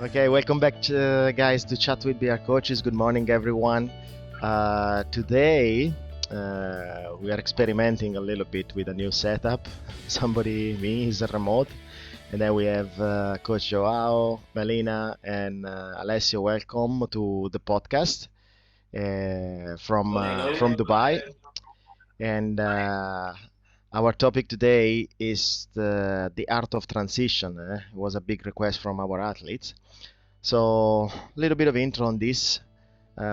Okay, welcome back, guys, to Chat with BR Coaches. Good morning, everyone. Today, we are experimenting a little bit with a new setup. Me, is a remote, and then we have Coach Joao, Melina, and Alessio. Welcome to the podcast from Dubai. And our topic today is the art of transition. It was a big request from our athletes. So, a little bit of intro on this.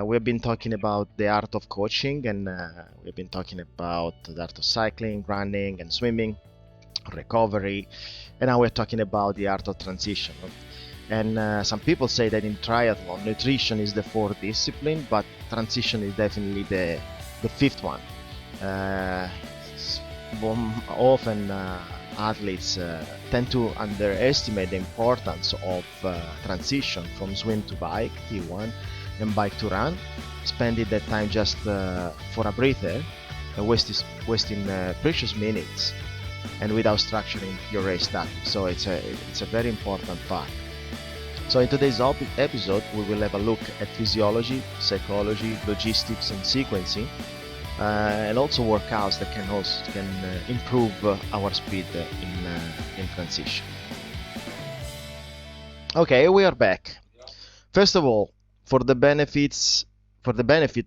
We've been talking about the art of coaching, and we've been talking about the art of cycling, running, and swimming, recovery, and now we're talking about the art of transition. And some people say that in triathlon, nutrition is the fourth discipline, but transition is definitely the fifth one. Uh, Often athletes tend to underestimate the importance of transition from swim to bike, T1, and bike to run, spending that time just for a breather, wasting precious minutes, and without structuring your race time. So it's a very important part. So in today's episode, we will have a look at physiology, psychology, logistics, and sequencing, and also workouts that can improve our speed in transition. Okay, we are back. First of all, for the benefit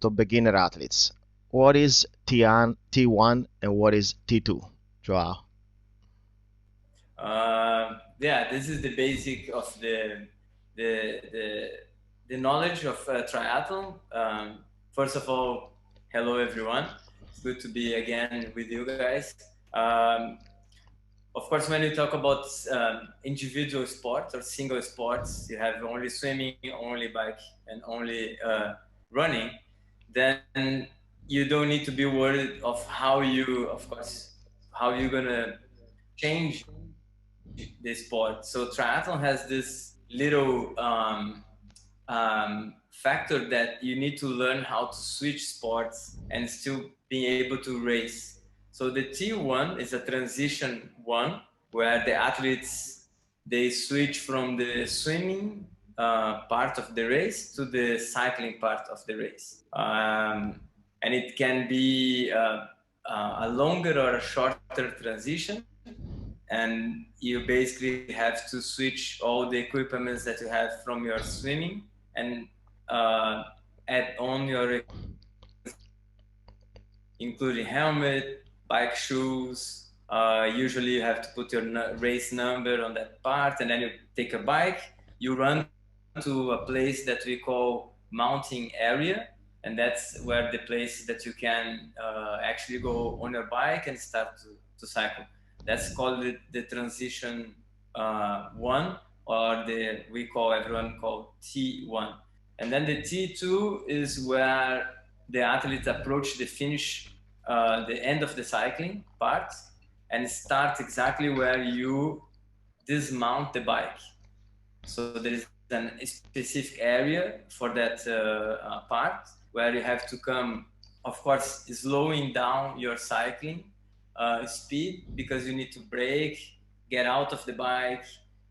of beginner athletes, what is T1 and what is T2? Joao. Yeah, this is the basic of the knowledge of triathlon. First of all, hello everyone. It's good to be again with you guys. Of course, when you talk about individual sports or single sports, you have only swimming, only bike, and only running. Then you don't need to be worried of how you're gonna change the sport. So triathlon has this little factor that you need to learn how to switch sports and still being able to race. So the T1 is a transition one where the athletes, they switch from the swimming part of the race to the cycling part of the race. And it can be a longer or a shorter transition, and you basically have to switch all the equipments that you have from your swimming and add on your, including helmet, bike shoes. Usually you have to put your race number on that part, and then you take a bike, you run to a place that we call mounting area, and that's where the place that you can actually go on your bike and start to cycle. That's called the transition one, or everyone call T1. And then the T2 is where the athletes approach the finish, the end of the cycling part, and start exactly where you dismount the bike. So there is a specific area for that part where you have to come, of course, slowing down your cycling speed, because you need to brake, get out of the bike,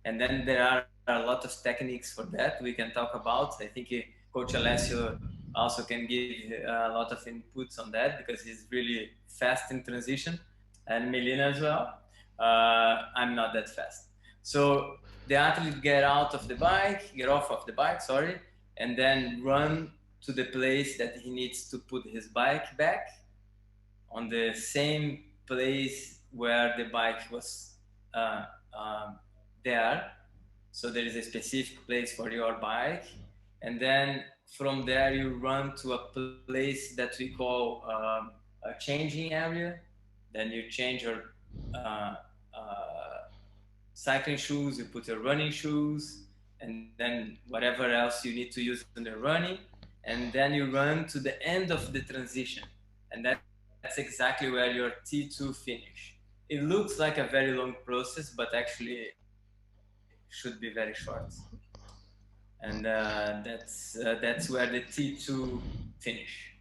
and then there are a lot of techniques for that we can talk about. I think Coach Alessio also can give a lot of inputs on that because he's really fast in transition, and Melina as well. I'm not that fast. So the athlete get off of the bike, sorry, and then run to the place that he needs to put his bike back on the same place where the bike was there. So there is a specific place for your bike, and then from there you run to a place that we call a changing area. Then you change your cycling shoes, you put your running shoes, and then whatever else you need to use in the running, and then you run to the end of the transition, and that's exactly where your T2 finish. It looks like a very long process, but actually should be very short. And that's where the T2 finish.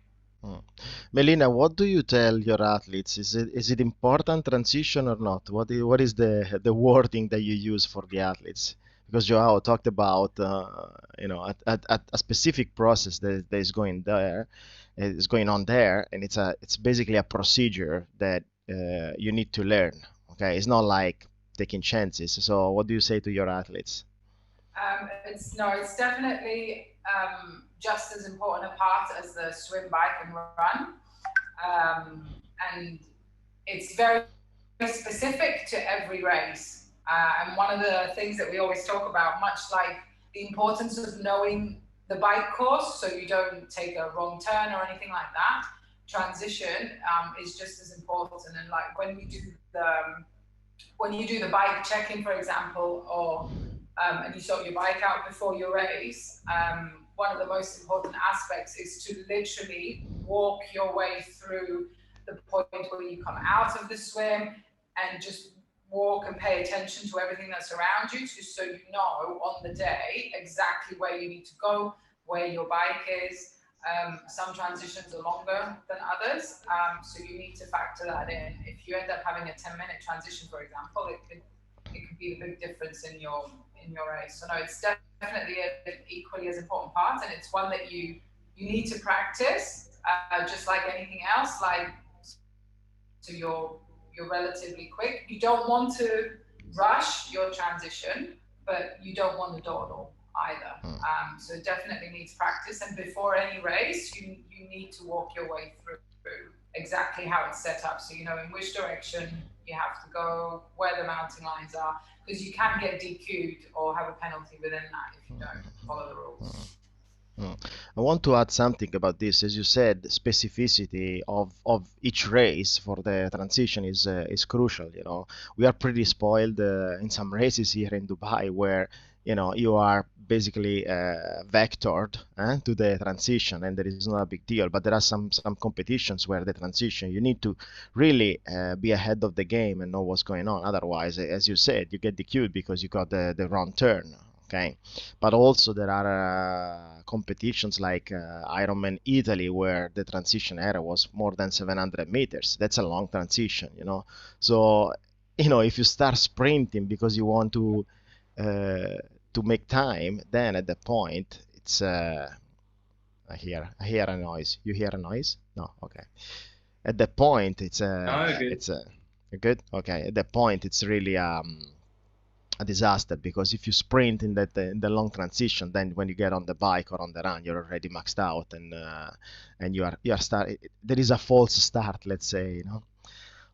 Melina, what do you tell your athletes? Is it important transition or not? What is the wording that you use for the athletes? because Joao talked about at a specific process that is going there, is going on there, and it's basically a procedure that you need to learn. Okay, it's not like taking chances. So what do you say to your athletes? It's definitely just as important a part as the swim, bike, and run, and it's very specific to every race. And one of the things that we always talk about, much like the importance of knowing the bike course so you don't take a wrong turn or anything like that, transition is just as important. And like when you do the bike check-in, for example, or and you sort your bike out before your race, one of the most important aspects is to literally walk your way through the point where you come out of the swim and just walk and pay attention to everything that's around you, so you know on the day exactly where you need to go, where your bike is. Some transitions are longer than others, so you need to factor that in. If you end up having a 10-minute transition, for example, it could be the big difference in your race. So no, it's definitely an equally as important part, and it's one that you need to practice, just like anything else. Like, so you're relatively quick. You don't want to rush your transition, but you don't want to dawdle either. So it definitely needs practice. And before any race, you need to walk your way through exactly how it's set up. So you know in which direction you have to go, where the mounting lines are, because you can get DQ'd or have a penalty within that if you don't follow the rules. I want to add something about this. As you said, specificity of each race for the transition is crucial. You know, we are pretty spoiled in some races here in Dubai where you are basically vectored to the transition, and there is not a big deal. But there are some competitions where the transition you need to really be ahead of the game and know what's going on. Otherwise, as you said, you get DQ'd because you got the wrong turn. Okay, but also there are competitions like Ironman Italy where the transition area was more than 700 meters. That's a long transition, So, if you start sprinting because you want to make time, then at that point it's I hear a noise. You hear a noise? No, okay. At that point it's good. Okay. At that point it's really a disaster, because if you sprint in the long transition, then when you get on the bike or on the run, you're already maxed out, and you are start. There is a false start, let's say.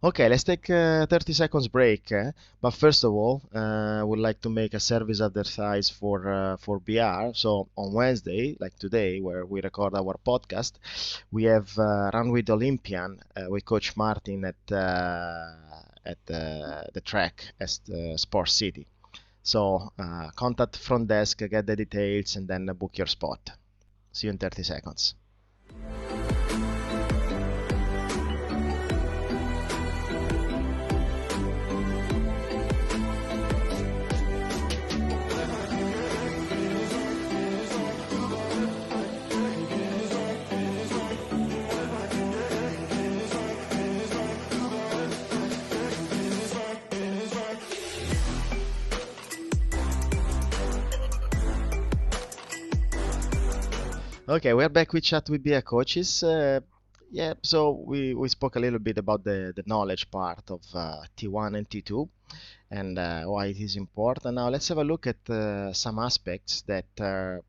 Okay, let's take a 30 seconds break. But first of all, I would like to make a service advertise for BR. So on Wednesday, like today, where we record our podcast, we have Run with Olympian with Coach Martyn at the track at Sports City. So contact front desk, get the details, and then book your spot. See you in 30 seconds. Okay, we're back with Chat with BR Coaches. Yeah, so we spoke a little bit about the knowledge part of T1 and T2 and why it is important. Now let's have a look at some aspects that are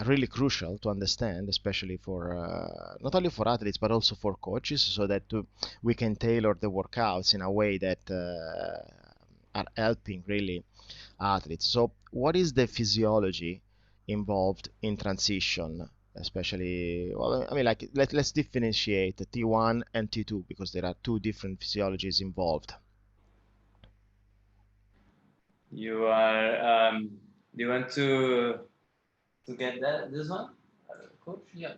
really crucial to understand, especially for not only for athletes but also for coaches, so that we can tailor the workouts in a way that are helping really athletes. So what is the physiology involved in transition, especially, well, I mean, like let's differentiate T1 and T2 because there are two different physiologies involved. You are do you want to get this one, coach? Yeah.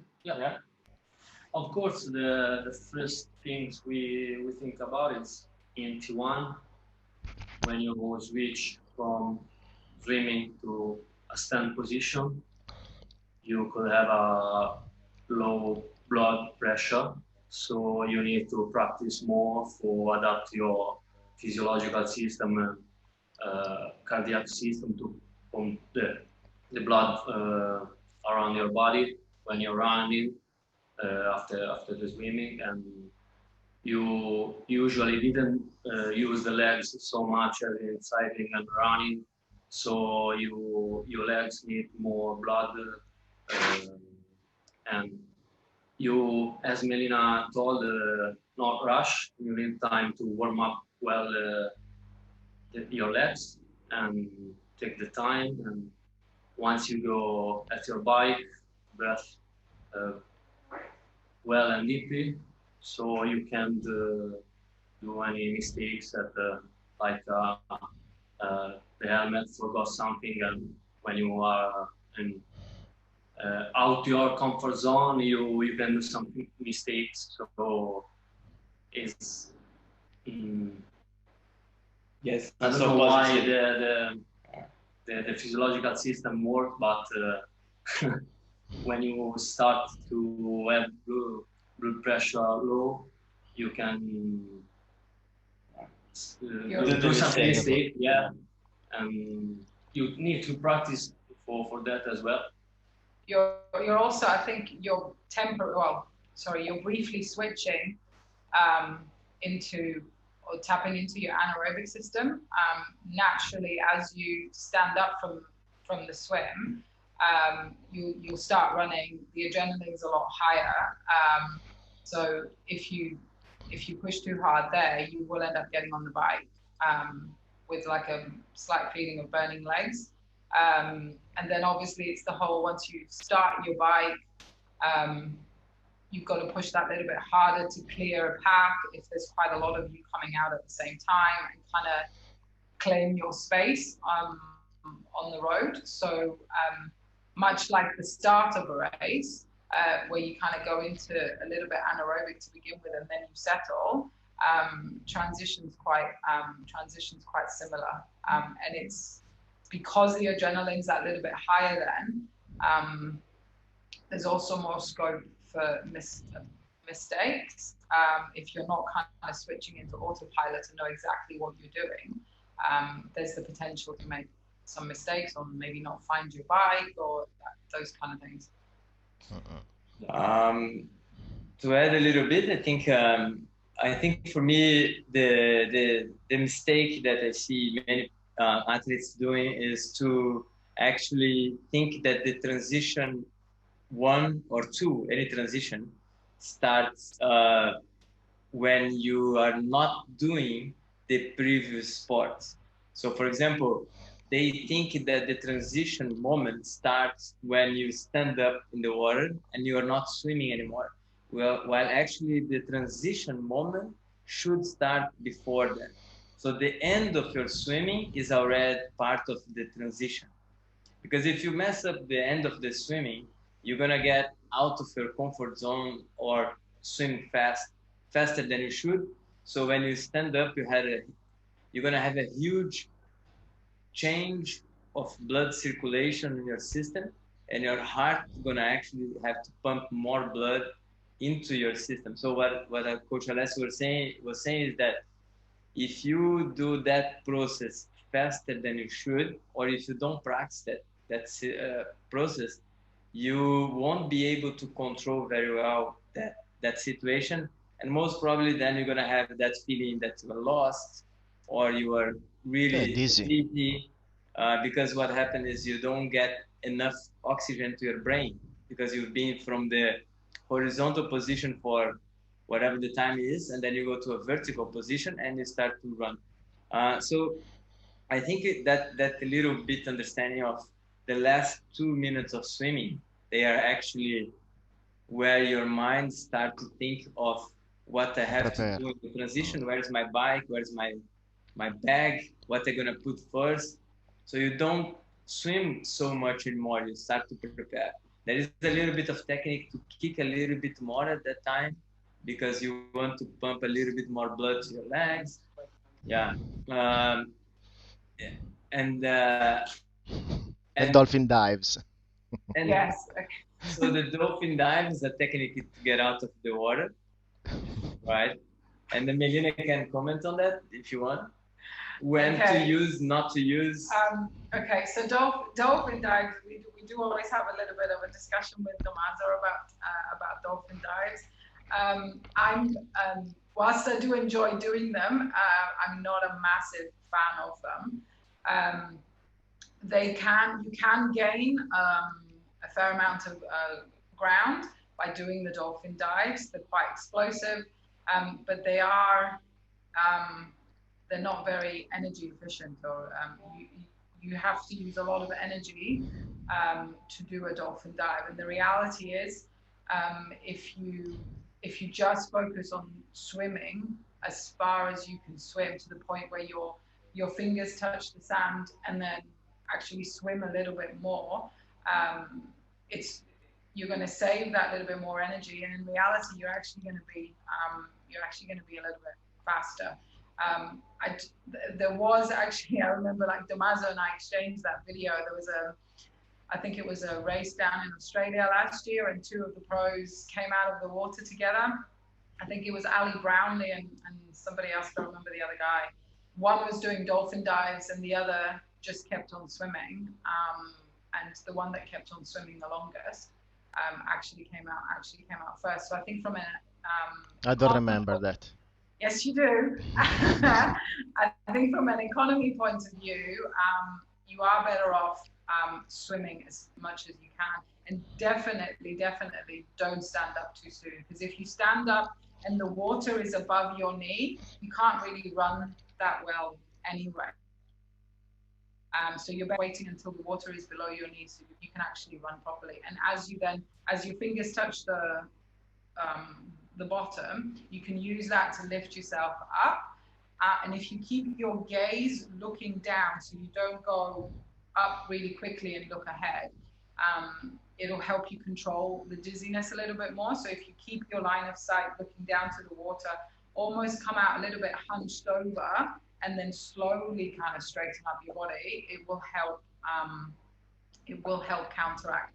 Of course, the first things we think about is in T1, when you switch from swimming to a stand position, you could have a low blood pressure, so you need to practice more for adapt your physiological system cardiac system to pump the blood around your body when you're running after the swimming. And you usually didn't use the legs so much as in cycling and running, so your legs need more blood, and you, as Melina told, not rush. You need time to warm up well your legs and take the time. And once you go at your bike, breath uh, well and deeply, so you can't do any mistakes at like the helmet forgot something, and when you are in out your comfort zone, you can do some mistakes. So it's Yes, I not don't so know why positive. the physiological system work, but when you start to have blood pressure low, you can do some mistake, yeah, and you need to practice for that as well. You're also, I think, you're you're briefly switching into or tapping into your anaerobic system. Naturally, as you stand up from the swim, you'll start running. The adrenaline's a lot higher. So if you push too hard there, you will end up getting on the bike with like a slight feeling of burning legs. And then obviously it's the whole, once you start your bike, you've got to push that little bit harder to clear a pack if there's quite a lot of you coming out at the same time, and kind of claim your space on the road. So much like the start of a race, where you kind of go into a little bit anaerobic to begin with and then you settle, transition's quite similar. And it's because the adrenaline's that little bit higher then, there's also more scope for mistakes. If you're not kind of switching into autopilot and know exactly what you're doing, there's the potential to make some mistakes or maybe not find your bike or those kind of things. To add a little bit, I think for me the mistake that I see many athletes doing is to actually think that the transition one or two, any transition, starts when you are not doing the previous sports. So, for example, they think that the transition moment starts when you stand up in the water and you are not swimming anymore. Well, while actually the transition moment should start before that. So the end of your swimming is already part of the transition. Because if you mess up the end of the swimming, you're gonna get out of your comfort zone or swim faster than you should. So when you stand up, you're gonna have a huge change of blood circulation in your system, and your heart gonna actually have to pump more blood into your system. So what Coach Alessio was saying is that if you do that process faster than you should, or if you don't practice that process, you won't be able to control very well that situation, and most probably then you're gonna have that feeling that you are lost or you are really dizzy, because what happened is you don't get enough oxygen to your brain because you've been from the horizontal position for whatever the time is, and then you go to a vertical position and you start to run. So I think that a little bit understanding of the last 2 minutes of swimming, they are actually where your mind starts to think of what I have to do in the transition. Where's my bike? Where's my bag? What I'm gonna put first? So you don't swim so much anymore. You start to prepare. There is a little bit of technique to kick a little bit more at that time because you want to pump a little bit more blood to your legs. Yeah. And dolphin dives. And yes. So the dolphin dive is a technique to get out of the water, right? And then Melina can comment on that if you want. when Okay. to use, not to use. Okay, so dolphin dives, we do always have a little bit of a discussion with Damaso about dolphin dives. Whilst I do enjoy doing them, I'm not a massive fan of them. You can gain a fair amount of ground by doing the dolphin dives. They're quite explosive, but they're not very energy efficient, or you have to use a lot of energy to do a dolphin dive. And the reality is, if you just focus on swimming as far as you can swim to the point where your fingers touch the sand, and then actually swim a little bit more, you're going to save that little bit more energy, and in reality, you're actually going to be a little bit faster. There was actually, I remember, like, Damaso and I exchanged that video. There was I think it was a race down in Australia last year, and two of the pros came out of the water together. I think it was Ali Brownlee and somebody else, I don't remember the other guy. One was doing dolphin dives and the other just kept on swimming. And the one that kept on swimming the longest actually came out first. So I think from I don't remember that. Yes, you do. I think from an economy point of view, you are better off swimming as much as you can. And definitely don't stand up too soon. Because if you stand up and the water is above your knee, you can't really run that well anyway. So you're waiting until the water is below your knees so you can actually run properly. And as your fingers touch the bottom, you can use that to lift yourself up. And if you keep your gaze looking down, so you don't go up really quickly and look ahead, it'll help you control the dizziness a little bit more. So if you keep your line of sight looking down to the water, almost come out a little bit hunched over, and then slowly kind of straighten up your body, it will help counteract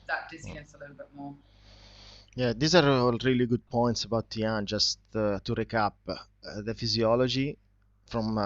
that dizziness a little bit more. Yeah, these are all really good points about Tian. Just to recap, the physiology from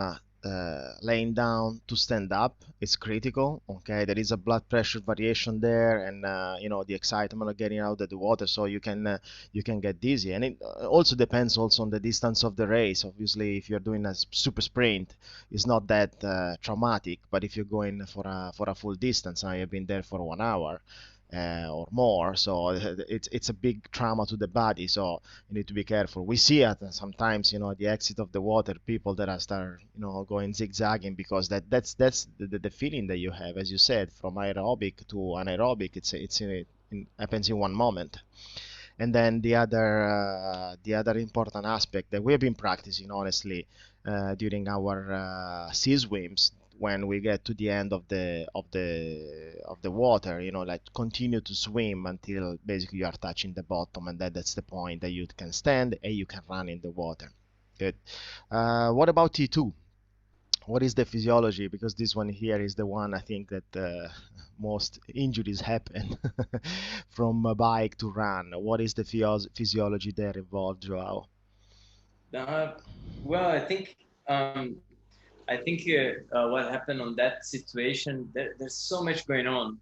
laying down to stand up is critical. Okay, there is a blood pressure variation there, and the excitement of getting out of the water, so you can get dizzy. And it also depends also on the distance of the race. Obviously, if you're doing a super sprint, it's not that traumatic. But if you're going for a full distance, I have been there for 1 hour. Or more, so it's a big trauma to the body, so you need to be careful. We see it sometimes, at the exit of the water, people that are start going zigzagging, because that's the feeling that you have, as you said, from aerobic to anaerobic. It happens in one moment. And then the other important aspect that we have been practicing, honestly, during our sea swims, when we get to the end of the water, like continue to swim until basically you are touching the bottom, and that's the point that you can stand and you can run in the water. Good. What about T2? What is the physiology? Because this one here is the one I think that most injuries happen from a bike to run. What is the physiology there involved, Joao? Well, I think what happened on that situation, there's so much going on,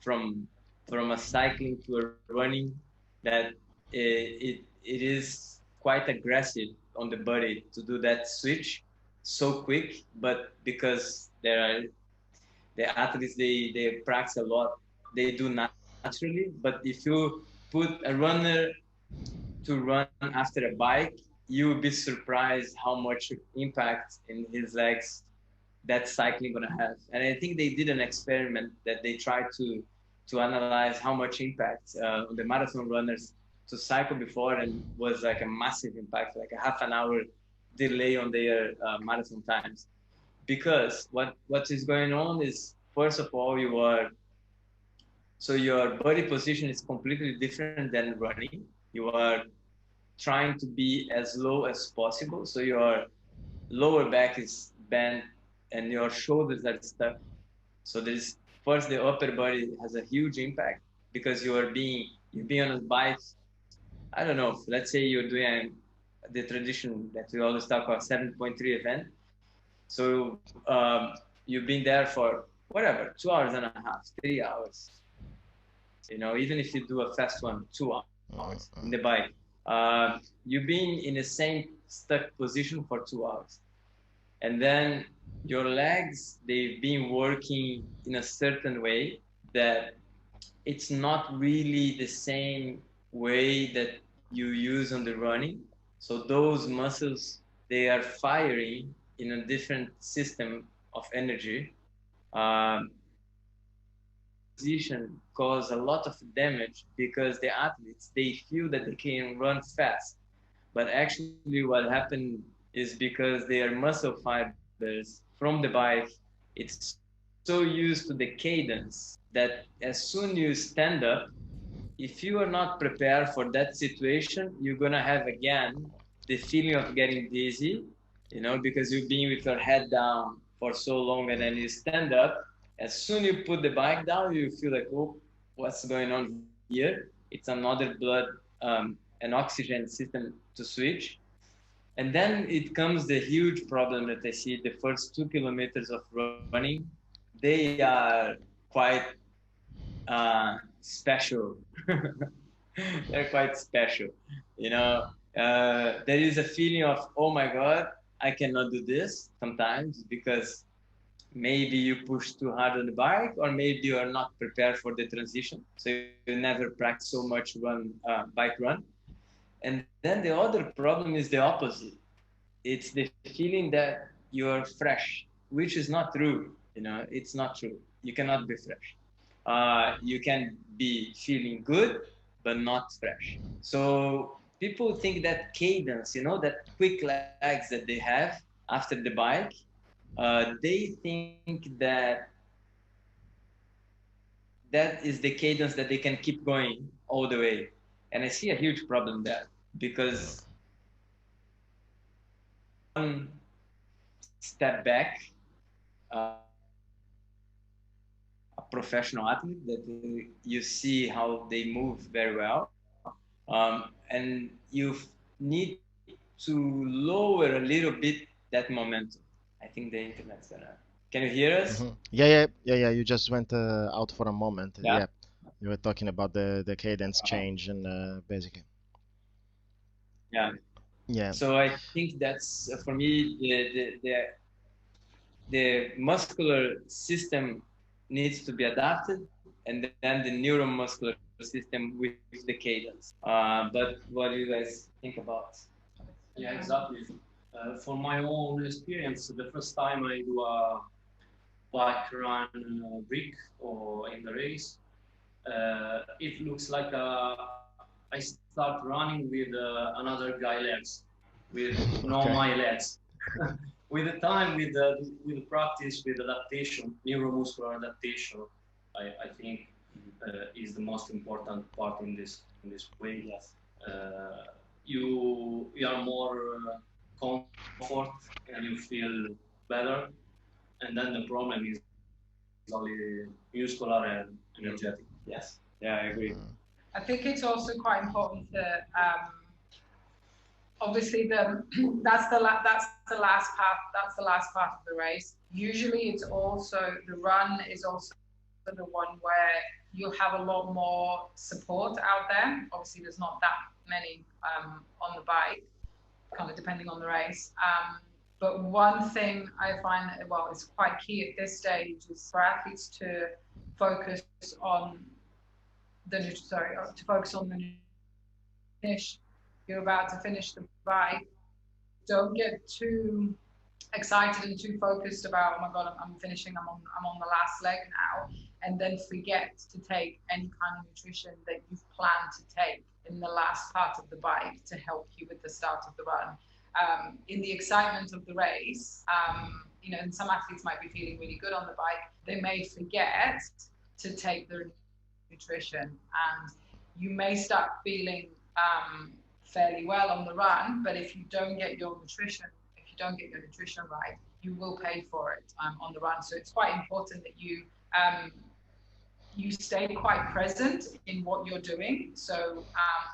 from a cycling to a running, that it is quite aggressive on the body to do that switch so quick. But because the athletes, they practice a lot, they do naturally. But if you put a runner to run after a bike, you will be surprised how much impact in his legs that cycling gonna have. And I think they did an experiment that they tried to analyze how much impact on the marathon runners to cycle before, and was like a massive impact, like a half an hour delay on their marathon times. Because what is going on is, first of all, your body position is completely different than running. You are trying to be as low as possible, so your lower back is bent and your shoulders are stuck. So there's first, the upper body has a huge impact, because you're being on a bike. I don't know, let's say you're doing the tradition that we always talk about, 7.3 event. So you've been there for whatever, 2 hours and a half, 3 hours. You know, even if you do a fast one, 2 hours in the bike, you've been in the same stuck position for 2 hours. And then your legs, they've been working in a certain way that it's not really the same way that you use on the running. So those muscles, they are firing in a different system of energy. Position cause a lot of damage because the athletes, they feel that they can run fast, but actually what happened is because their muscle fibers from the bike, it's so used to the cadence that as soon you stand up, if you are not prepared for that situation, you're gonna have again the feeling of getting dizzy, you know, because you've been with your head down for so long, and then you stand up. As soon you put the bike down, you feel like, oh, what's going on here? It's another blood, an oxygen system to switch. And then it comes the huge problem that I see. The first 2 kilometers of running, they are quite special. They're quite special. You know, there is a feeling of, oh my God, I cannot do this sometimes because maybe you push too hard on the bike, or maybe you are not prepared for the transition. So you never practice so much bike run. And then the other problem is the opposite. It's the feeling that you're fresh, which is not true. You know, it's not true. You cannot be fresh. You can be feeling good, but not fresh. So people think that cadence, you know, that quick legs that they have after the bike, they think that that is the cadence that they can keep going all the way. And I see a huge problem there because one step back, a professional athlete that you see how they move very well, and you need to lower a little bit that momentum. I think the internet's gonna. Can you hear us? Yeah. You just went out for a moment. Yeah. Yeah, you were talking about the cadence change and basically. Yeah. Yeah. So I think that's for me the muscular system needs to be adapted, and then the neuromuscular system with the cadence. But what do you guys think about? Yeah, exactly. For my own experience, the first time I do a bike run brick or in the race, it looks like I start running with another guy legs, with no Okay. my legs. With the time, with the practice, with adaptation, neuromuscular adaptation, I think is the most important part in this way. Yes. You are more comfort and you feel better, and then the problem is only muscular and energetic. Yes. Yeah, I agree. I think it's also quite important to obviously that's the last part. That's the last part of the race. Usually, it's also the run is also the one where you have a lot more support out there. Obviously, there's not that many on the bike, kind of depending on the race. But one thing I find that, well, it's quite key at this stage is for athletes to focus on the finish. You're about to finish the bike. Don't get too excited and too focused about, oh my God, I'm finishing, I'm on the last leg now, and then forget to take any kind of nutrition that you've planned to take in the last part of the bike to help you with the start of the run. In the excitement of the race, you know, and some athletes might be feeling really good on the bike, they may forget to take their nutrition, and you may start feeling fairly well on the run, but if you don't get your nutrition right, you will pay for it on the run. So it's quite important that you stay quite present in what you're doing. So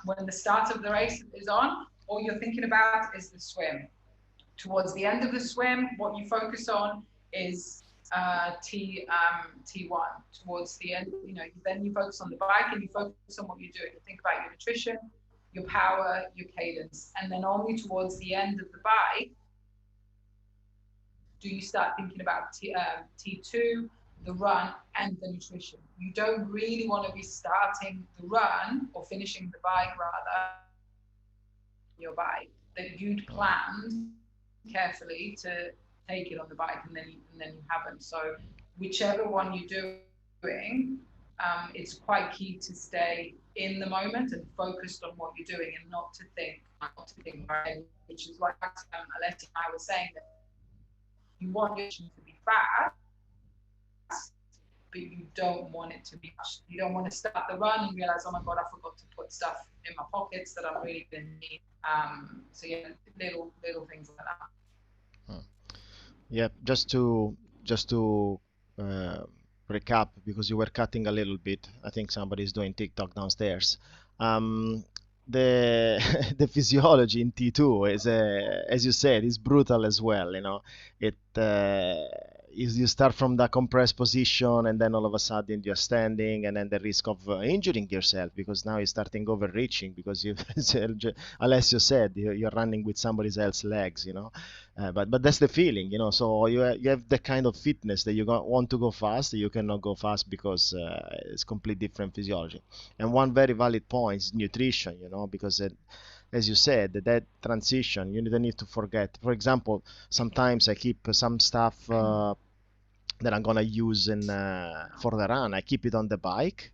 when the start of the race is on, all you're thinking about is the swim. Towards the end of the swim, what you focus on is T1. Towards the end, then you focus on the bike and you focus on what you're doing. You think about your nutrition, your power, your cadence, and then only towards the end of the bike do you start thinking about T2, the run, and the nutrition. You don't really want to be starting the run or finishing the bike rather your bike that you'd planned carefully to take it on the bike, and then you haven't. So whichever one you're doing, it's quite key to stay in the moment and focused on what you're doing, and not to think, which is what Alessia and I were saying, that you want your to be fast, but you don't want it to be rushed. You don't want to start the run and realize, oh my God, I forgot to put stuff in my pockets that I'm really going to need. So yeah, little things like that. Yeah, just to recap, because you were cutting a little bit. I think somebody's doing TikTok downstairs. The the physiology in T2 is, as you said, is brutal as well. It is, you start from the compressed position, and then all of a sudden you're standing, and then the risk of injuring yourself, because now you're starting overreaching, because you, Alessio said, you're running with somebody else's legs. But that's the feeling. So you have the kind of fitness that you want to go fast, you cannot go fast because it's completely different physiology. And one very valid point is nutrition. Because as you said, that transition, you don't need to forget. For example, sometimes I keep some stuff that I'm gonna use for the run. I keep it on the bike,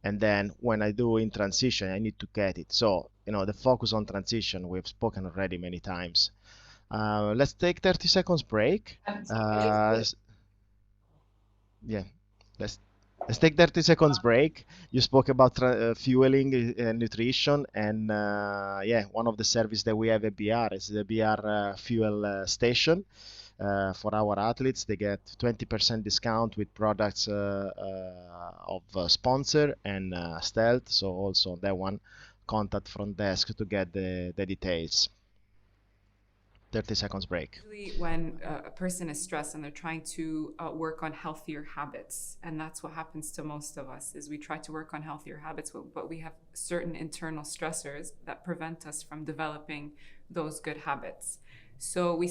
and then when I do in transition, I need to get it. So the focus on transition, we've spoken already many times. Let's take 30 seconds break. Yeah, let's take 30 seconds break. You spoke about fueling and nutrition, and yeah, one of the services that we have at BR is the BR fuel station. For our athletes, they get 20% discount with products of sponsor and Stealth. So also on that one, contact front desk to get the details. 30 seconds break. Usually when a person is stressed and they're trying to work on healthier habits, and that's what happens to most of us, is we try to work on healthier habits, but we have certain internal stressors that prevent us from developing those good habits. So we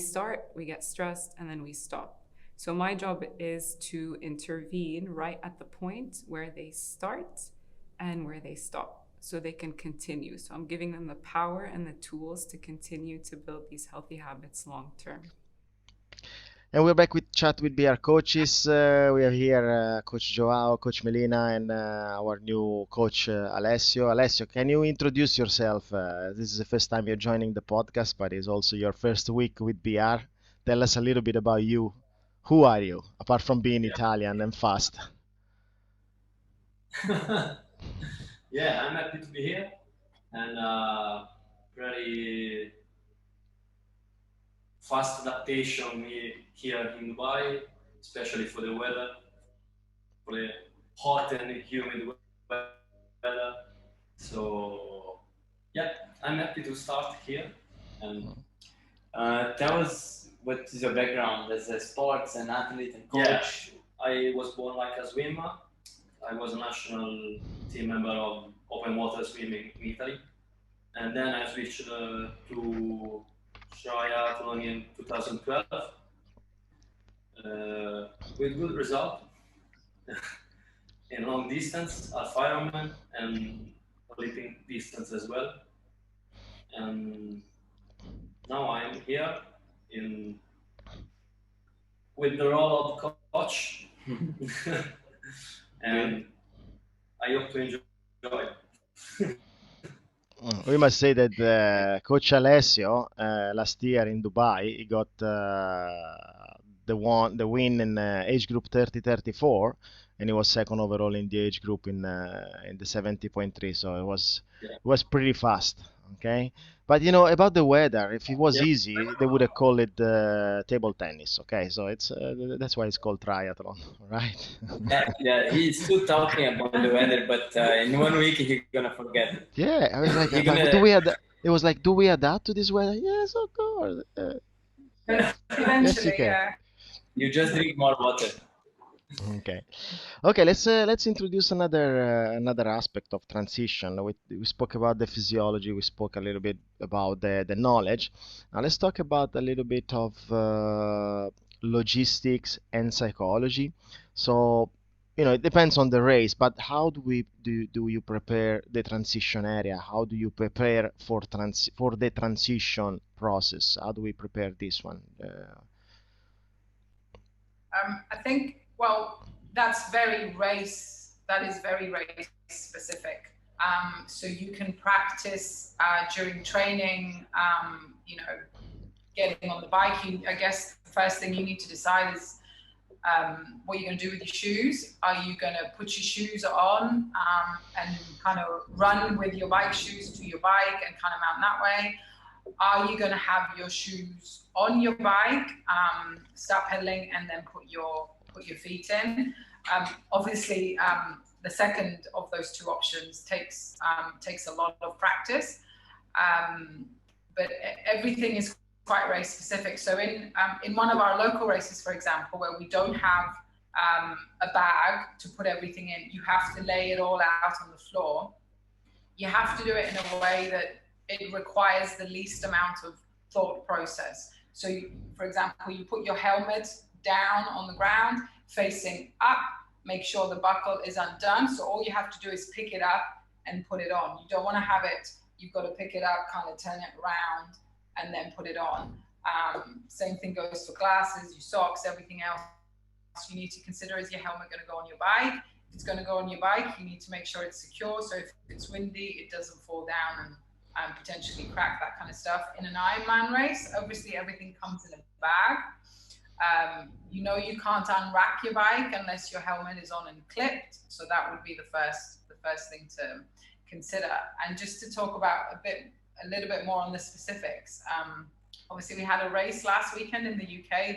get stressed, and then we stop. So my job is to intervene right at the point where they start and where they stop, so they can continue. So I'm giving them the power and the tools to continue to build these healthy habits long term. And we're back with Chat with BR Coaches. We have here Coach Joao, Coach Melina, and our new coach Alessio. Alessio, can you introduce yourself? This is the first time you're joining the podcast, but it's also your first week with BR. Tell us a little bit about you. Who are you, apart from being Italian and fast? Yeah, I'm happy to be here, and pretty fast adaptation here in Dubai, especially for the weather, for the hot and humid weather. So yeah, I'm happy to start here. And tell us, what is your background as a sports and athlete and coach? Yeah, I was born like a swimmer. I was a national team member of open water swimming in Italy, and then I switched to triathlon in 2012 with good result in long distance at Ironman and Olympian distance as well. And now I'm here with the role of coach. And I hope to enjoy. We must say that Coach Alessio last year in Dubai, he got the win in age group 30-34, and he was second overall in the age group in the 70.3. So it was pretty fast. Okay, but about the weather, if it was easy, they would have called it table tennis. Okay, so it's that's why it's called triathlon, right? Yeah, he's still talking about the weather, but in 1 week he's gonna forget it. Yeah, I was like, do we adapt? It was like, do we adapt to this weather? Yes, of course. Eventually, can. yeah. You just drink more water. Okay. Okay, let's introduce another aspect of transition. We spoke about the physiology, we spoke a little bit about the knowledge. Now let's talk about a little bit of logistics and psychology. So, it depends on the race, but how do you prepare the transition area? How do you prepare for the transition process? How do we prepare this one? I think, well, that is very race specific. So you can practice during training, getting on the bike. I guess the first thing you need to decide is what you're going to do with your shoes. Are you going to put your shoes on and kind of run with your bike shoes to your bike and kind of mount that way? Are you going to have your shoes on your bike, start pedaling, and then put your feet in? Obviously, the second of those two options takes a lot of practice, but everything is quite race specific. So in one of our local races, for example, where we don't have a bag to put everything in, you have to lay it all out on the floor. You have to do it in a way that it requires the least amount of thought process. So for example, you put your helmet down on the ground, facing up, make sure the buckle is undone. So all you have to do is pick it up and put it on. You don't want to have it, you've got to pick it up, kind of turn it around, and then put it on. Same thing goes for glasses, your socks, everything else. You need to consider, is your helmet going to go on your bike? If it's going to go on your bike, you need to make sure it's secure. So if it's windy, it doesn't fall down and potentially crack, that kind of stuff. In an Ironman race, obviously everything comes in a bag. You can't unrack your bike unless your helmet is on and clipped. So that would be the first thing to consider. And just to talk about a little bit more on the specifics. Obviously, we had a race last weekend in the UK,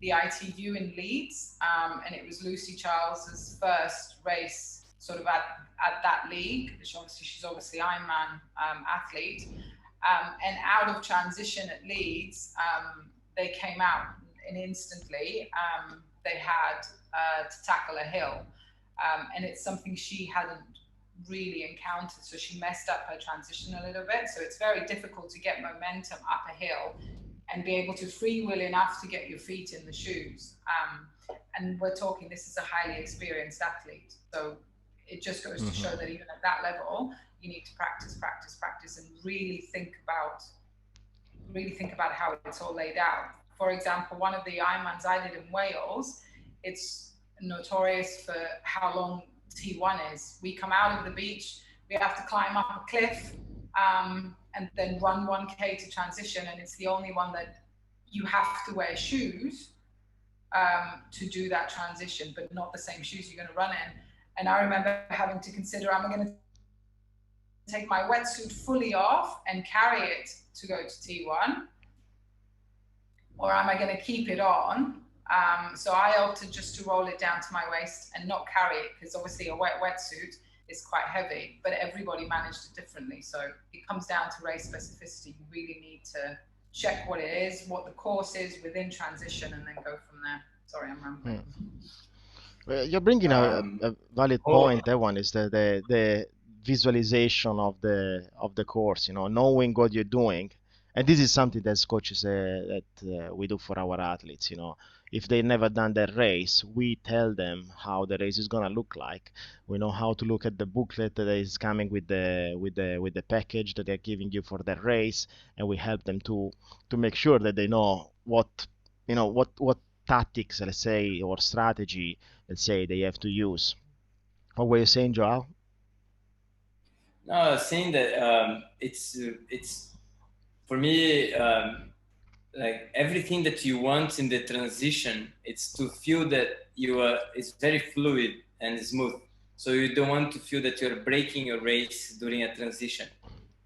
the ITU in Leeds, and it was Lucy Charles's first race sort of at that league. She's obviously Ironman athlete. And out of transition at Leeds, they came out and instantly they had to tackle a hill. And it's something she hadn't really encountered. So she messed up her transition a little bit. So it's very difficult to get momentum up a hill and be able to freewheel enough to get your feet in the shoes. And we're talking, this is a highly experienced athlete. So it just goes to show that even at that level, you need to practice, and really think about how it's all laid out. For example, one of the Ironmans I did in Wales, it's notorious for how long T1 is. We come out of the beach, we have to climb up a cliff, and then run 1K to transition, and it's the only one that you have to wear shoes to do that transition, but not the same shoes you're going to run in. And I remember having to consider, am I going to take my wetsuit fully off and carry it to go to T1, or am I going to keep it on? So I opted just to roll it down to my waist and not carry it, because obviously a wetsuit is quite heavy, but everybody managed it differently. So it comes down to race specificity. You really need to check what it is, what the course is within transition, and then go from there. Sorry, I'm rambling. You're bringing a valid point. That one is the visualization of the course. Knowing what you're doing, and this is something that coaches that we do for our athletes. If they never done that race, we tell them how the race is gonna look like. We know how to look at the booklet that is coming with the package that they're giving you for the race, and we help them to make sure that they know what tactics, let's say, or strategy, let's say, they have to use. What were you saying, Joao? No, I was saying that it's for me, like everything that you want in the transition, it's to feel that it's very fluid and smooth. So you don't want to feel that you're breaking your race during a transition.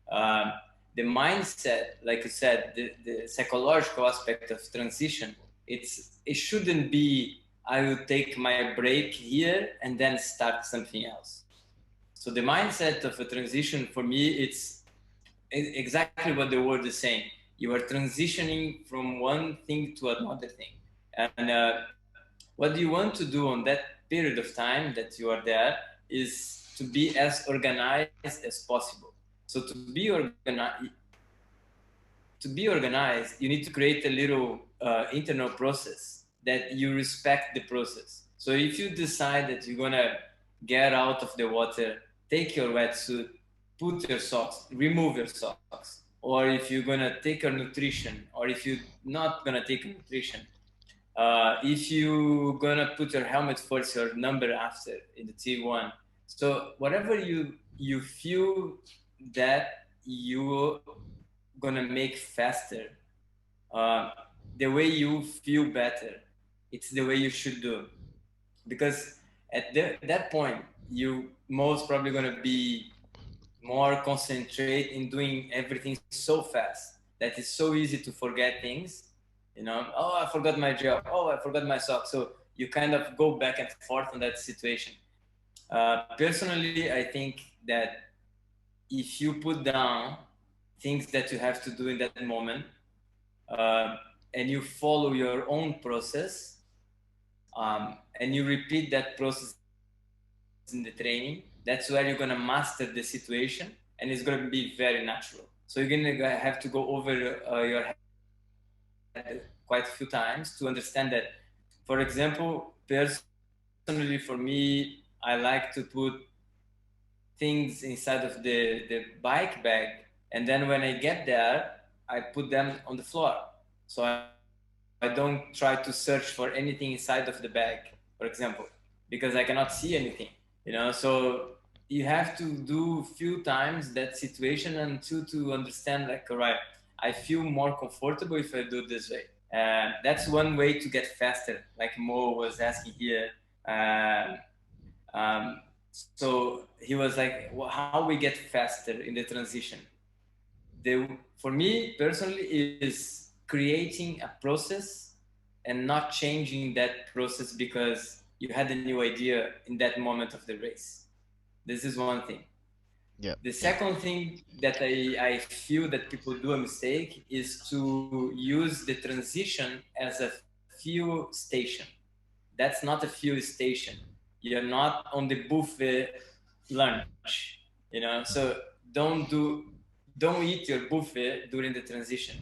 The mindset, like you said, the psychological aspect of transition, it shouldn't be, I will take my break here and then start something else. So the mindset of a transition for me, it's exactly what the word is saying. You are transitioning from one thing to another thing. And what you want to do on that period of time that you are there is to be as organized as possible. So to be organized, you need to create a little internal process that you respect the process. So if you decide that you're gonna get out of the water, take your wetsuit, put your socks, remove your socks, or if you're gonna take your nutrition, or if you're not gonna take nutrition, if you're gonna put your helmet first, your number after in the T1. So whatever you feel that you gonna make faster, the way you feel better, it's the way you should do. Because at that point, you most probably gonna be more concentrate in doing everything so fast that it's so easy to forget things. You know, oh, I forgot my job. Oh, I forgot my socks. So you kind of go back and forth on that situation. Personally, I think that if you put down things that you have to do in that moment, and you follow your own process, and you repeat that process in the training, that's where you're gonna master the situation, and it's gonna be very natural. So you're gonna have to go over your head quite a few times to understand that. For example, personally for me, I like to put things inside of the bike bag, and then when I get there, I put them on the floor. So I don't try to search for anything inside of the bag, for example, because I cannot see anything. So you have to do few times that situation until to understand, like, all right, I feel more comfortable if I do it this way. That's one way to get faster, like Mo was asking here. Um, so he was like, well, how we get faster in the transition? For me personally, is creating a process and not changing that process because you had a new idea in that moment of the race. This is one thing. Yeah. The second thing that I feel that people do a mistake is to use the transition as a fuel station. That's not a fuel station. You're not on the buffet lunch, So don't eat your buffet during the transition.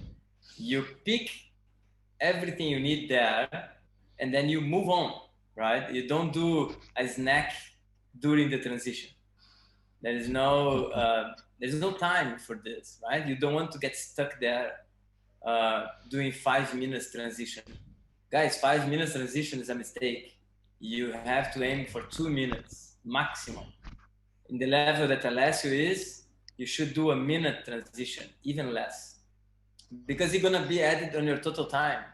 You pick everything you need there, and then you move on, right? You don't do a snack during the transition. There's no time for this, right? You don't want to get stuck there doing 5 minutes transition. Guys, 5 minutes transition is a mistake. You have to aim for 2 minutes maximum. In the level that Alessio is, you should do a minute transition, even less, because you're gonna be added on your total time.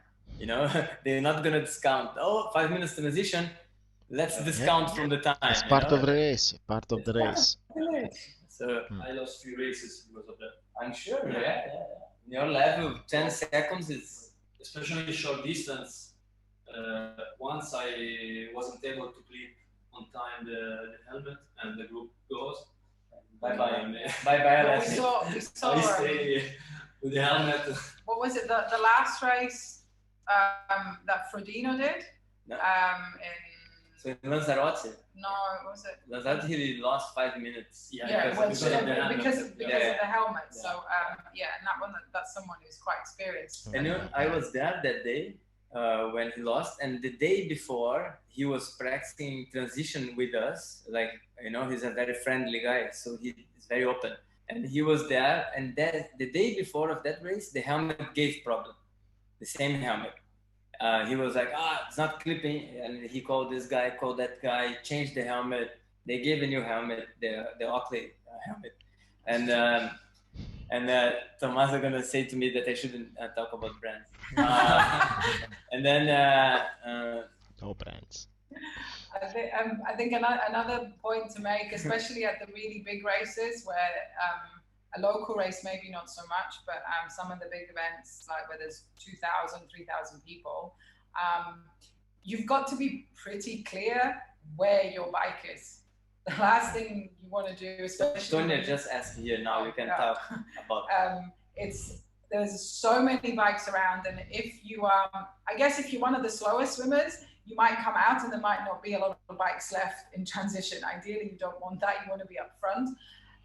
They're not gonna discount. Oh, 5 minutes transition. Let's discount from the time. It's part of the race. Part of the race. So I lost 3 races because of that. I'm sure. Yeah. In your level, 10 seconds is, Especially short distance. Once I wasn't able to clip on time the helmet, and the group goes. bye bye. But we saw I stay with the helmet. what was it, the last race that Frodeno did? No. In So in Lanzarote, no, what was it? Lanzarote he lost 5 minutes. Yeah, because of the helmet. because of the helmet. Yeah. So and that one, that's someone who's quite experienced. And I was there that day when he lost, and the day before he was practicing transition with us. Like, he's a very friendly guy, so he is very open. And he was there, and the day before of that race, the helmet gave problem. The same helmet. He was like, it's not clipping, and he called this guy, called that guy, changed the helmet. They gave a new helmet, the Oakley helmet, and Tomás is gonna say to me that I shouldn't talk about brands. And then No brands. I think another point to make, especially at the really big races where a local race maybe not so much, but some of the big events, like where there's 2,000, 3,000 people, you've got to be pretty clear where your bike is. The last thing you want to do, especially Sonia just asked here now, you can talk about it's there's so many bikes around, and if you I guess if you're one of the slower swimmers, you might come out and there might not be a lot of bikes left in transition. Ideally, you don't want that. You want to be up front.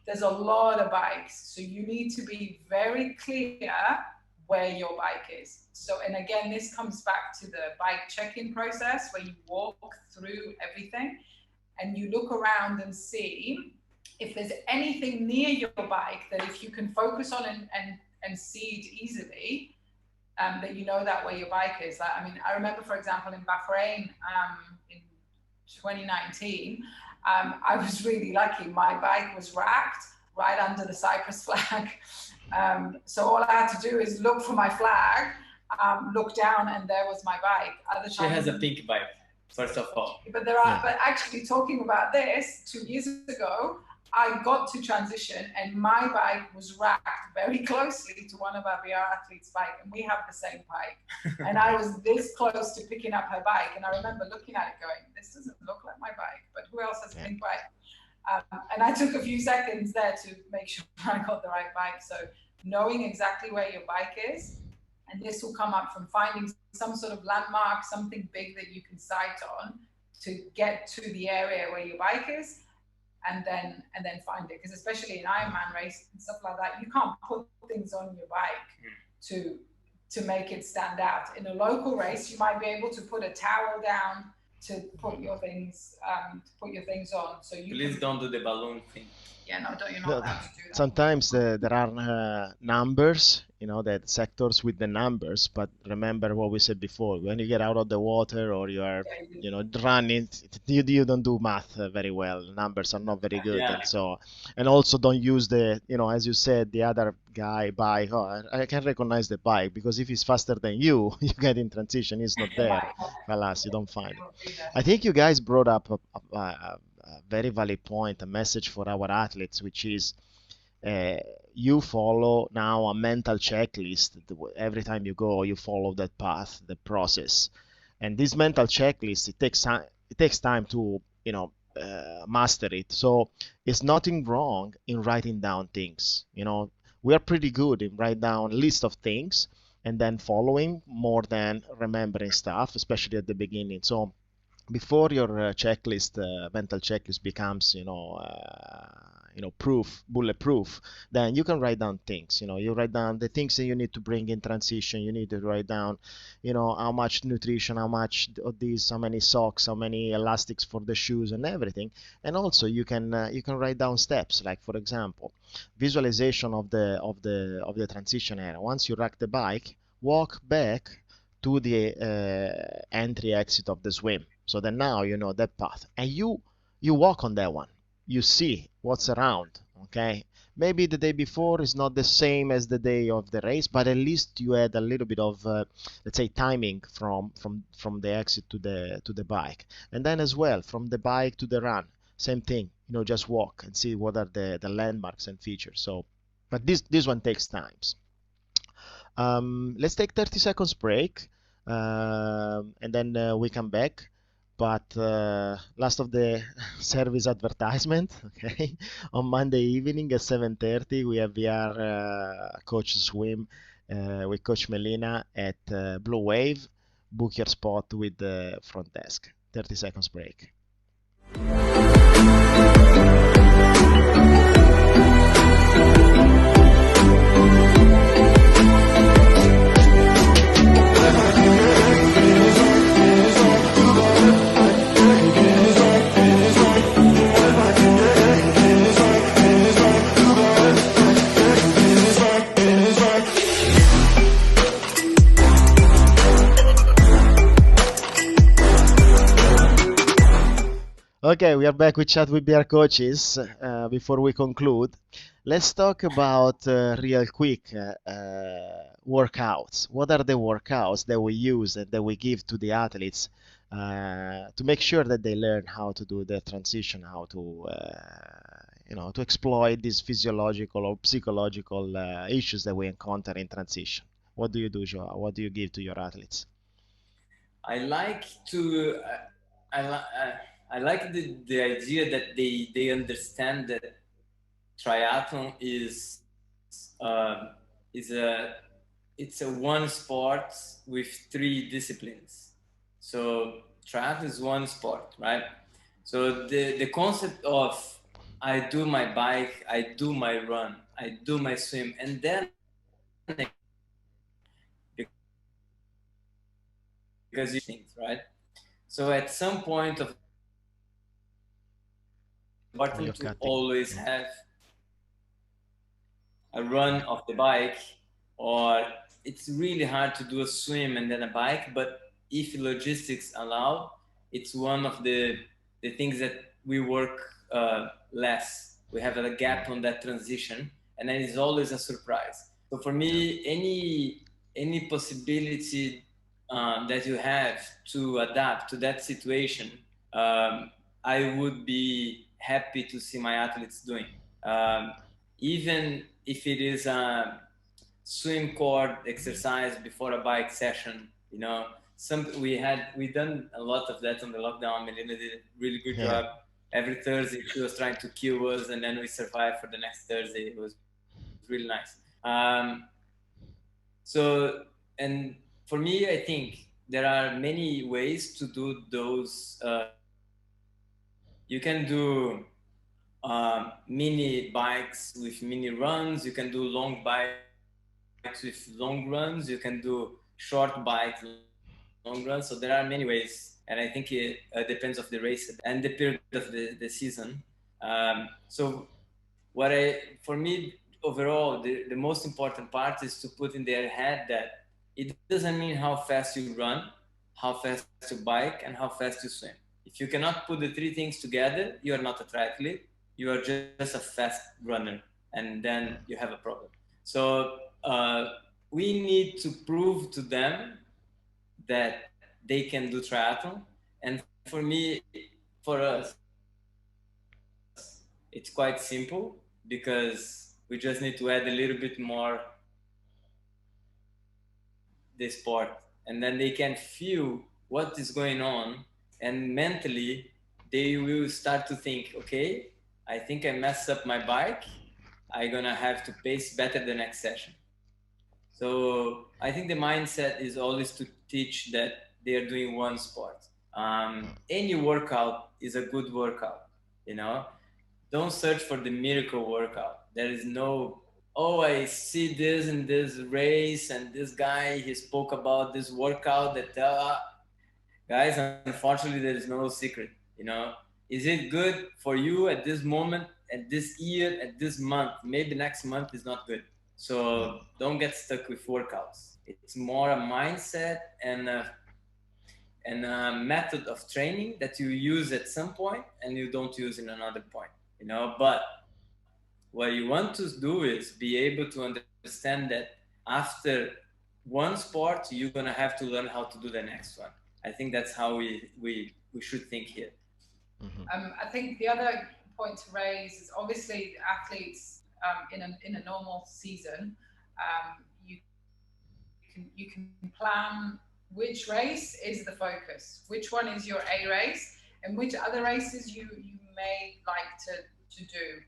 There's a lot of bikes, so you need to be very clear where your bike is. So, and again, this comes back to the bike check-in process where you walk through everything and you look around and see if there's anything near your bike that if you can focus on and see it easily, that you know that where your bike is. Like, I mean, I remember, for example, in Bahrain in 2019, I was really lucky. My bike was racked right under the Cyprus flag. So all I had to do is look for my flag, look down, and there was my bike. She has a pink bike, first of all. But but actually talking about this, 2 years ago, I got to transition and my bike was racked very closely to one of our VR athletes' bike, and we have the same bike. And I was this close to picking up her bike, and I remember looking at it going, this doesn't look like my bike, but who else has a pink bike? And I took a few seconds there to make sure I got the right bike. So knowing exactly where your bike is, and this will come up from finding some sort of landmark, something big that you can sight on to get to the area where your bike is, and then find it. Because especially in Ironman race and stuff like that, you can't put things on your bike to make it stand out. In a local race, you might be able to put a towel down to put your things on. So you please don't do the balloon thing. Yeah, no, you're not allowed to do that. Sometimes there are numbers, that sectors with the numbers, but remember what we said before, when you get out of the water or you are, running, you don't do math very well. Numbers are not very good. Yeah. And also don't use the, as you said, the other guy bike. Oh, I can recognize the bike because if he's faster than you, you get in transition, he's not there. Alas, you don't find it. I think you guys brought up a very valid point, a message for our athletes, which is you follow now a mental checklist. Every time you go, you follow that path, the process, and this mental checklist, it takes time to master it. So it's nothing wrong in writing down things. We are pretty good in write down a list of things and then following more than remembering stuff, especially at the beginning. So before your mental checklist becomes, bulletproof, then you can write down things. You write down the things that you need to bring in transition. You need to write down, how much nutrition, how much of this, how many socks, how many elastics for the shoes, and everything. And also you can write down steps, like for example, visualization of the transition area. Once you rack the bike, walk back to the entry exit of the swim. So then now you know that path, and you walk on that one. You see what's around. Okay, maybe the day before is not the same as the day of the race, but at least you had a little bit of let's say timing from the exit to the bike, and then as well from the bike to the run, same thing. Just walk and see what are the landmarks and features. So, but this one takes times. Let's take 30 seconds break, and then we come back. But last of the service advertisement, okay? On Monday evening at 7:30, we have VR Coach Swim with Coach Melina at Blue Wave. Book your spot with the front desk. 30 seconds break. Okay, we are back with Chat with BR Coaches. Before we conclude, let's talk about real quick workouts. What are the workouts that we use and that we give to the athletes to make sure that they learn how to do the transition, how to to exploit these physiological or psychological issues that we encounter in transition? What do you do, Joao? What do you give to your athletes? I like to I like the idea that they understand that triathlon is a it's a one sport with three disciplines. So triathlon is one sport, right? So the concept of I do my bike, I do my run, I do my swim, and then because you things, right? So at some point of the season, it's important to always have a run of the bike, or it's really hard to do a swim and then a bike, but if logistics allow, it's one of the things that we work less. We have a gap on that transition, and then it's always a surprise. So for me, any possibility that you have to adapt to that situation, I would be happy to see my athletes doing. Um, Even if it is a swim cord exercise before a bike session, you know, we done a lot of that on the lockdown. Melina did a really good job. Every Thursday she was trying to kill us, and then we survived for the next Thursday. It was really nice. So, and for me, I think there are many ways to do those. You can do mini bikes with mini runs. You can do long bikes with long runs. You can do short bikes, long runs. So there are many ways, and I think it depends of the race and the period of the season. So for me, overall, the most important part is to put in their head that it doesn't mean how fast you run, how fast you bike, and how fast you swim. If you cannot put the three things together, you are not a triathlete. You are just a fast runner, and then you have a problem. So we need to prove to them that they can do triathlon. And for me, for us, it's quite simple because we just need to add a little bit more the sport, and then they can feel what is going on, and mentally they will start to think, okay, I think I messed up my bike, I'm gonna have to pace better the next session. So I think the mindset is always to teach that they are doing one sport. Any workout is a good workout, you know. Don't search for the miracle workout. There is no, oh, I see this in this race, and this guy he spoke about this workout that guys, unfortunately there is no secret, you know. Is it good for you at this moment, at this year, at this month? Maybe next month is not good. So don't get stuck with workouts. It's more a mindset and a method of training that you use at some point and you don't use in another point, you know. But what you want to do is be able to understand that after one sport you're gonna have to learn how to do the next one. I think that's how we should think here. I think the other point to raise is obviously athletes in a normal season, you can plan which race is the focus, which one is your A race, and which other races you may like to do.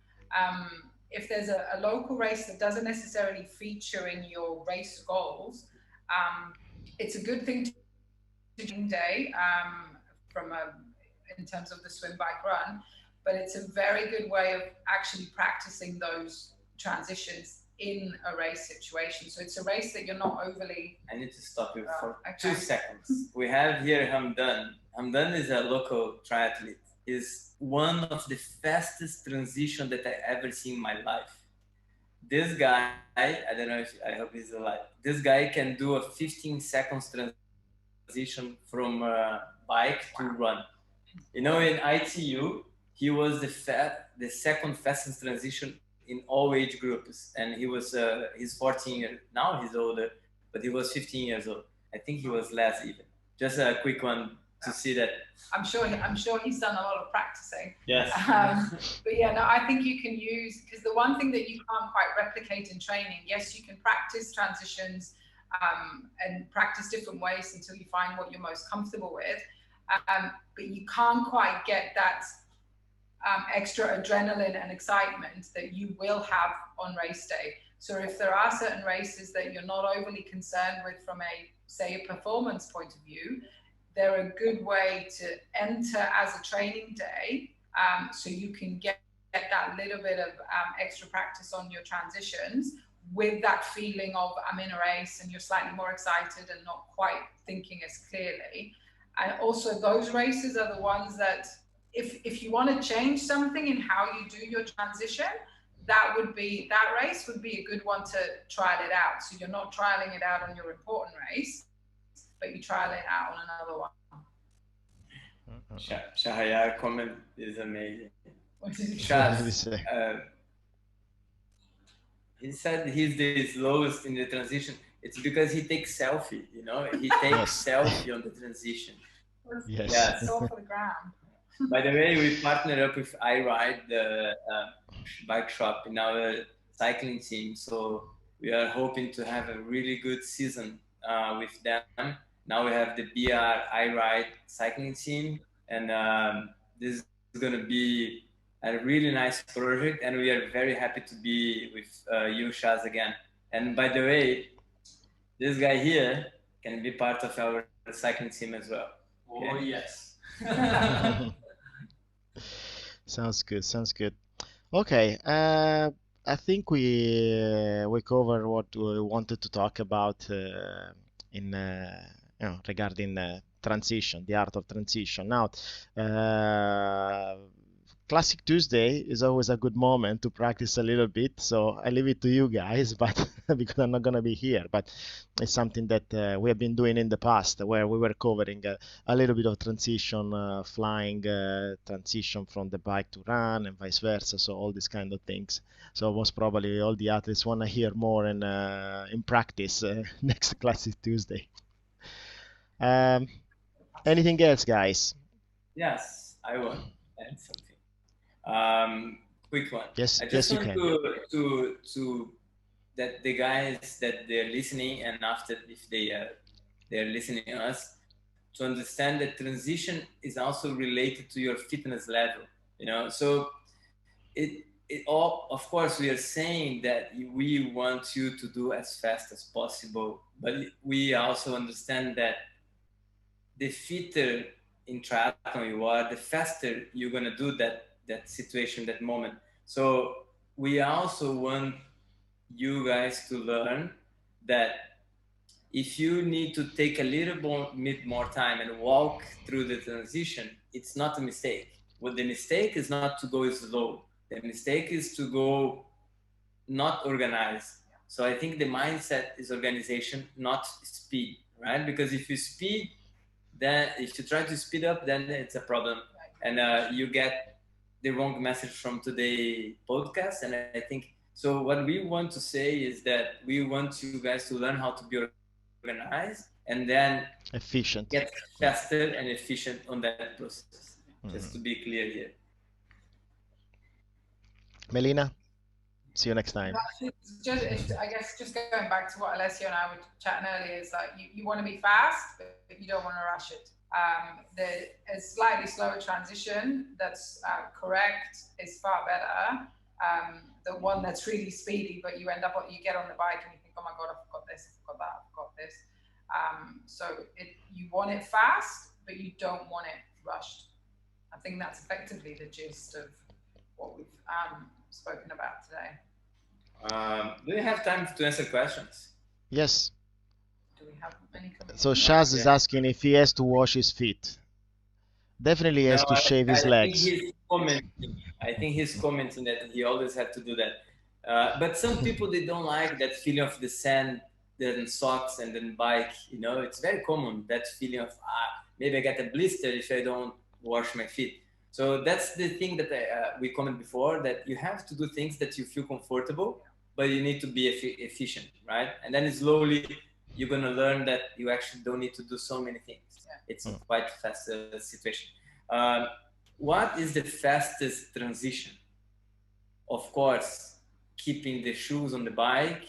If there's a local race that doesn't necessarily feature in your race goals, it's a good thing to do day in terms of the swim, bike, run, but it's a very good way of actually practicing those transitions in a race situation. So it's a race that you're not overly... I need to stop you for 2 seconds. We have here Hamdan. Hamdan is a local triathlete. He's one of the fastest transition that I ever seen in my life. This guy, I don't know if, I hope he's alive. This guy can do a 15 seconds transition from bike to run. You know, in ITU, he was the second fastest transition in all age groups, and he's 14 years now. He's older, but he was 15 years old. I think he was less even. Just a quick one to see that. I'm sure he's done a lot of practicing. Yes. But yeah, no, I think you can use, because the one thing that you can't quite replicate in training, yes, you can practice transitions and practice different ways until you find what you're most comfortable with. But you can't quite get that extra adrenaline and excitement that you will have on race day. So if there are certain races that you're not overly concerned with from a, say, a performance point of view, they're a good way to enter as a training day, so you can get that little bit of extra practice on your transitions with that feeling of I'm in a race, and you're slightly more excited and not quite thinking as clearly. And also those races are the ones that if you want to change something in how you do your transition, that race would be a good one to trial it out. So you're not trialing it out on your important race, but you trial it out on another one. Shahayar comment is amazing. What did you say? He said he's the slowest in the transition. It's because he takes selfie, he takes selfie on the transition. Yes. It's all for the gram. By the way, we partnered up with iRide, the bike shop in our cycling team. So we are hoping to have a really good season with them. Now we have the BR iRide cycling team, and this is going to be a really nice project, and we are very happy to be with you, Shaz, again. And by the way, this guy here can be part of our cycling team as well. Okay? Oh, yes. Sounds good. Okay, I think we covered what we wanted to talk about in regarding transition, the art of transition. Now, Classic Tuesday is always a good moment to practice a little bit, so I leave it to you guys, but because I'm not gonna be here. But it's something that we have been doing in the past, where we were covering a little bit of transition, flying, transition from the bike to run, and vice versa. So all these kind of things. So most probably all the athletes want to hear more in practice next Classic Tuesday. Anything else, guys? Yes, I will add something. Quick one. Yes, I just you want can. to that the guys that they're listening, and after if they're listening to us, to understand that transition is also related to your fitness level. So it all, of course, we are saying that we want you to do as fast as possible, but we also understand that the fitter in triathlon you are, the faster you're gonna do that situation, that moment. So we also want you guys to learn that if you need to take a little bit more time and walk through the transition, it's not a mistake. What the mistake is not to go slow. The mistake is to go not organized. So I think the mindset is organization, not speed, right? Because if you speed, then if you try to speed up, then it's a problem, and you get the wrong message from today's podcast. And I think so. What we want to say is that we want you guys to learn how to be organized and then efficient, get faster and efficient on that process. Just to be clear here. Melina, see you next time. I guess just going back to what Alessio and I were chatting earlier, is like you want to be fast, but you don't want to rush it. A slightly slower transition that's correct is far better. The one that's really speedy, but you get on the bike and you think, oh my God, I forgot this, I forgot that, I forgot this. So you want it fast, but you don't want it rushed. I think that's effectively the gist of what we've spoken about today. Do you have time to answer questions? Yes. Do we have any comments? So Shaz is asking if he has to wash his feet. Definitely has to shave his legs. I think he's commenting that he always had to do that. But some people, they don't like that feeling of the sand, then socks, and then bike. It's very common, that feeling of, maybe I get a blister if I don't wash my feet. So that's the thing that we commented before, that you have to do things that you feel comfortable, but you need to be efficient, right? And then slowly you're going to learn that you actually don't need to do so many things. It's a quite fast situation. What is the fastest transition? Of course, keeping the shoes on the bike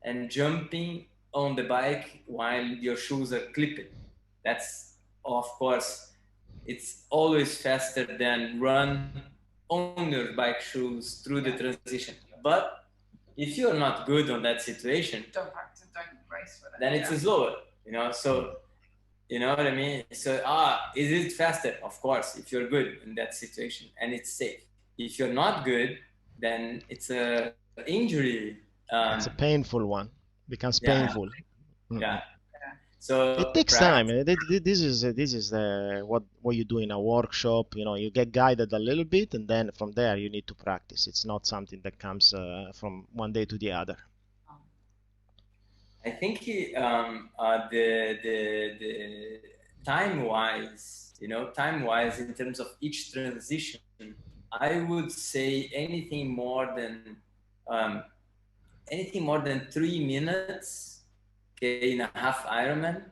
and jumping on the bike while your shoes are clipped. That's, of course, it's always faster than run on your bike shoes through the transition. But if you're not good on that situation, don't practice, don't race with it. then it's slower, you know. So you know what I mean? So is it faster? Of course, if you're good in that situation and it's safe. If you're not good, then it's a injury. It's a painful one. Becomes painful. Yeah. So it takes time. This is what you do in a workshop. You know, you get guided a little bit, and then from there you need to practice. It's not something that comes from one day to the other. I think the time-wise, you know, time-wise in terms of each transition, I would say anything more than 3 minutes, okay, in a half Ironman,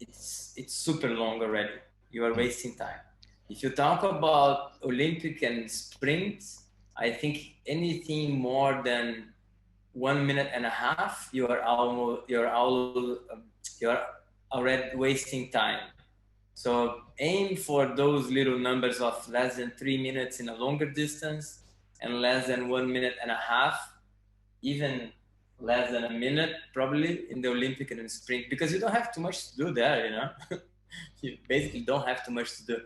it's super long already. You are wasting time. If you talk about Olympic and sprints, I think anything more than 1 minute and a half, you're already wasting time. So aim for those little numbers of less than 3 minutes in a longer distance and less than 1 minute and a half, even less than a minute probably in the Olympic and in sprint, because you don't have too much to do there, you know. You basically don't have too much to do.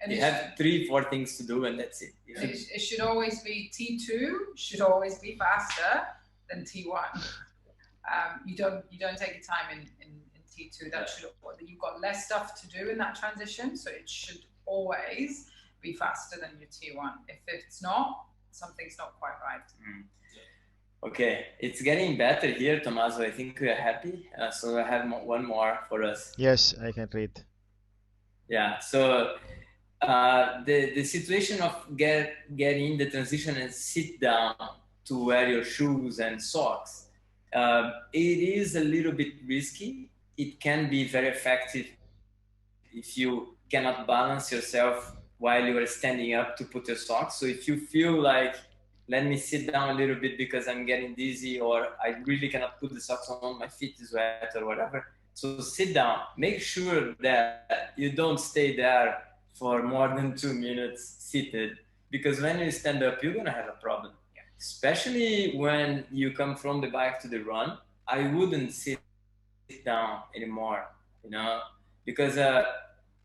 You have 3-4 things to do, and that's it. It should always be T2 should always be faster than T1. You don't take your time in T2. That should, you've got less stuff to do in that transition, so it should always be faster than your T1. If it's not, something's not quite right. Okay, it's getting better here, Tommaso. I think we are happy. So I have one more for us. Yes, I can read. Yeah, so the situation of getting the transition and sit down to wear your shoes and socks, it is a little bit risky. It can be very effective if you cannot balance yourself while you are standing up to put your socks. So if you feel like, let me sit down a little bit because I'm getting dizzy, or I really cannot put the socks on, my feet is wet or whatever. So sit down. Make sure that you don't stay there for more than 2 minutes seated, because when you stand up, you're gonna have a problem. Especially when you come from the bike to the run, I wouldn't sit down anymore, you know, because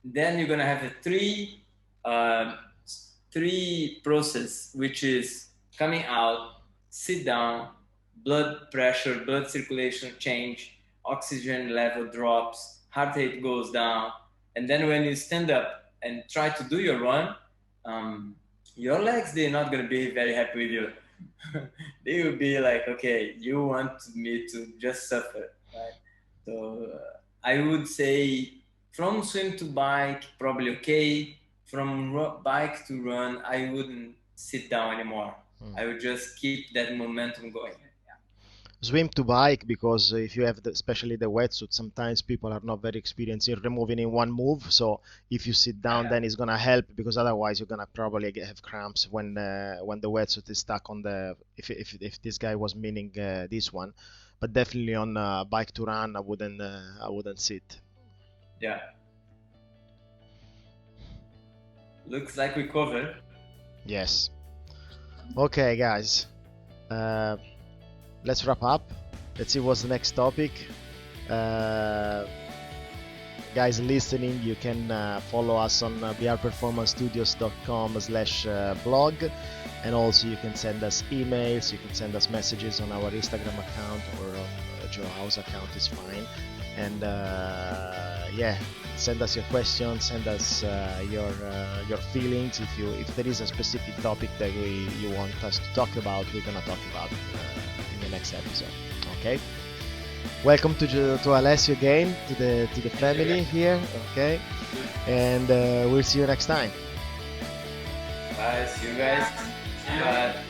then you're gonna have a three process, which is coming out, sit down, blood pressure, blood circulation change, oxygen level drops, heart rate goes down, and then when you stand up and try to do your run, your legs, they're not going to be very happy with you. They will be like, okay, you want me to just suffer, right? So I would say from swim to bike, probably okay. From bike to run, I wouldn't sit down anymore. I would just keep that momentum going. Swim to bike, because if you have especially the wetsuit, sometimes people are not very experienced in removing in one move. So if you sit down, then it's gonna help, because otherwise you're gonna probably have cramps when the wetsuit is stuck on the. If this guy was meaning this one, but definitely on bike to run, I wouldn't sit. Yeah. Looks like we covered. Yes. Okay, guys. Let's wrap up. Let's see what's the next topic. Guys listening, you can follow us on brperformancestudios.com/blog, and also you can send us emails, you can send us messages on our Instagram account, or on Joao's account is fine. And yeah, send us your questions, send us your feelings. If there is a specific topic that you want us to talk about, we're gonna talk about it in the next episode. Okay. Welcome to Alessio again, to the family here. Okay, and we'll see you next time. Bye. See you guys. Bye.